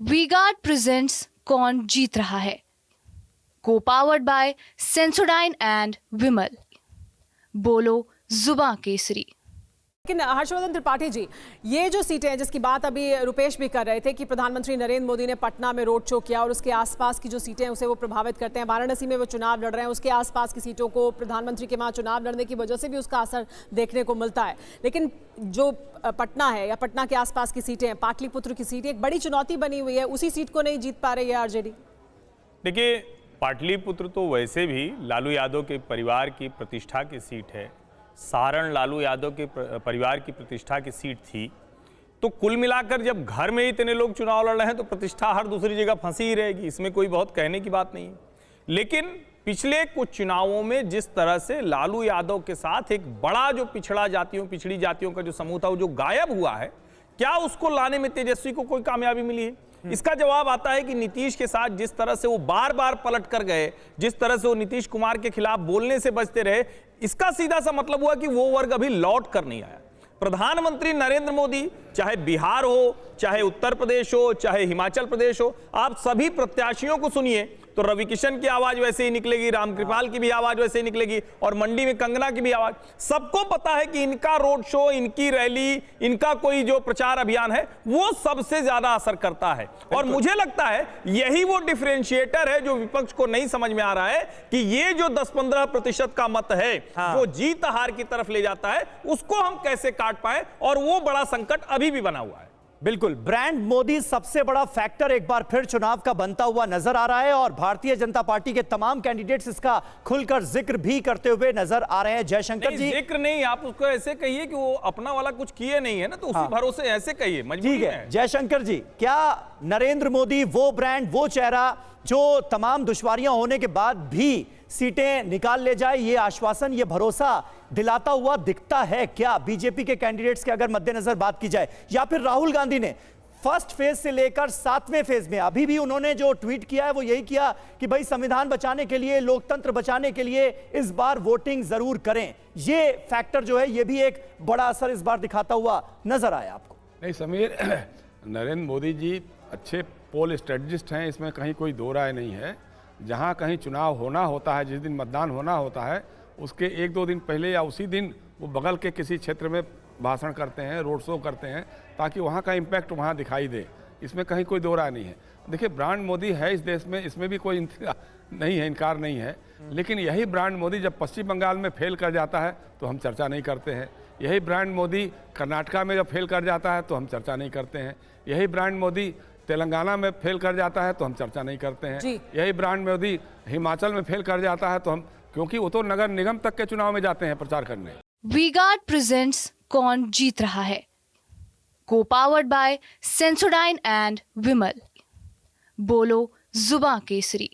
V-Guard presents कौन जीत रहा है, को पावर्ड बाय सेंसोडाइन एंड विमल। बोलो जुबां केसरी। लेकिन हर्षवर्धन त्रिपाठी जी, ये जो सीटें हैं जिसकी बात अभी रुपेश भी कर रहे थे कि प्रधानमंत्री नरेंद्र मोदी ने पटना में रोड शो किया और उसके आसपास की जो सीटें हैं उसे वो प्रभावित करते हैं। वाराणसी में वो चुनाव लड़ रहे हैं, उसके आसपास की सीटों को प्रधानमंत्री के वहाँ चुनाव लड़ने की वजह से भी उसका असर देखने को मिलता है। लेकिन जो पटना है या पटना के आसपास की सीटें हैं, पाटलिपुत्र की सीट एक बड़ी चुनौती बनी हुई है, उसी सीट को नहीं जीत पा रही है आरजेडी। देखिए, पाटलिपुत्र तो वैसे भी लालू यादव के परिवार की प्रतिष्ठा की सीट है। सारण लालू यादव के परिवार की प्रतिष्ठा की सीट थी। तो कुल मिलाकर जब घर में इतने लोग चुनाव लड़ रहे हैं तो प्रतिष्ठा हर दूसरी जगह फंसी ही रहेगी, इसमें कोई बहुत कहने की बात नहीं है। लेकिन पिछले कुछ चुनावों में जिस तरह से लालू यादव के साथ एक बड़ा जो पिछड़ी जातियों का जो समूह था वो जो गायब हुआ है, क्या उसको लाने में तेजस्वी को कोई कामयाबी मिली है? इसका जवाब आता है कि नीतीश के साथ जिस तरह से वो बार बार पलट कर गए, जिस तरह से वो नीतीश कुमार के खिलाफ बोलने से बचते रहे, इसका सीधा सा मतलब हुआ कि वो वर्ग अभी लौट कर नहीं आया। प्रधानमंत्री नरेंद्र मोदी, चाहे बिहार हो, चाहे उत्तर प्रदेश हो, चाहे हिमाचल प्रदेश हो, आप सभी प्रत्याशियों को सुनिए तो रवि किशन की आवाज वैसे ही निकलेगी, रामकृपाल की भी आवाज वैसे ही निकलेगी और मंडी में कंगना की भी आवाज। सबको पता है कि इनका रोड शो, इनकी रैली, इनका कोई जो प्रचार अभियान है वो सबसे ज्यादा असर करता है। और मुझे लगता है यही वो डिफरेंशिएटर है जो विपक्ष को नहीं समझ में आ रहा है कि ये जो 10-15% का मत है जो जीत हार की तरफ ले जाता है, उसको हम कैसे काट पाए, और वो बड़ा संकट अभी भी बना हुआ है। बिल्कुल, ब्रांड मोदी सबसे बड़ा फैक्टर एक बार फिर चुनाव का बनता हुआ नजर आ रहा है और भारतीय जनता पार्टी के तमाम कैंडिडेट्स इसका खुलकर जिक्र भी करते हुए नजर आ रहे हैं। जयशंकर जी, जिक्र नहीं, आप उसको ऐसे कहिए कि वो अपना वाला कुछ किए नहीं है ना, तो उसी भरोसे ऐसे कहिए, मजबूरी है। जयशंकर जी, क्या नरेंद्र मोदी वो ब्रांड, वो चेहरा जो तमाम दुश्वारियां होने के बाद भी सीटें निकाल ले जाए, ये आश्वासन, ये भरोसा दिलाता हुआ दिखता है क्या बीजेपी के कैंडिडेट्स के अगर मद्देनजर बात की जाए? या फिर राहुल गांधी ने फर्स्ट फेज से लेकर 7वें फेज में अभी भी उन्होंने जो ट्वीट किया है वो यही किया कि भाई संविधान बचाने के लिए, लोकतंत्र बचाने के लिए इस बार वोटिंग जरूर करें। ये फैक्टर जो है ये भी एक बड़ा असर इस बार दिखाता हुआ नजर आया आपको? नहीं समीर, नरेंद्र मोदी जी अच्छे पोल स्ट्रेटजिस्ट हैं, इसमें कहीं कोई दो राय नहीं है। जहां कहीं चुनाव होना होता है, जिस दिन मतदान होना होता है उसके 1-2 दिन पहले या उसी दिन वो बगल के किसी क्षेत्र में भाषण करते हैं, रोड शो करते हैं, ताकि वहाँ का इम्पैक्ट वहाँ दिखाई दे। इसमें कहीं कोई दो राय नहीं है। देखिए, ब्रांड मोदी है इस देश में, इसमें भी कोई नहीं है, इनकार नहीं है। लेकिन यही ब्रांड मोदी जब पश्चिम बंगाल में फेल कर जाता है तो हम चर्चा नहीं करते हैं। यही ब्रांड मोदी कर्नाटका में जब फेल कर जाता है तो हम चर्चा नहीं करते हैं। यही ब्रांड मोदी तेलंगाना में फेल कर जाता है तो हम चर्चा नहीं करते हैं। यही ब्रांड मोदी हिमाचल में फेल कर जाता है तो हम, क्योंकि वो तो नगर निगम तक के चुनाव में जाते हैं प्रचार करने। वी-गार्ड प्रेजेंट्स कौन जीत रहा है, को पावर्ड बाय सेंसोडाइन एंड विमल। बोलो जुबां केसरी।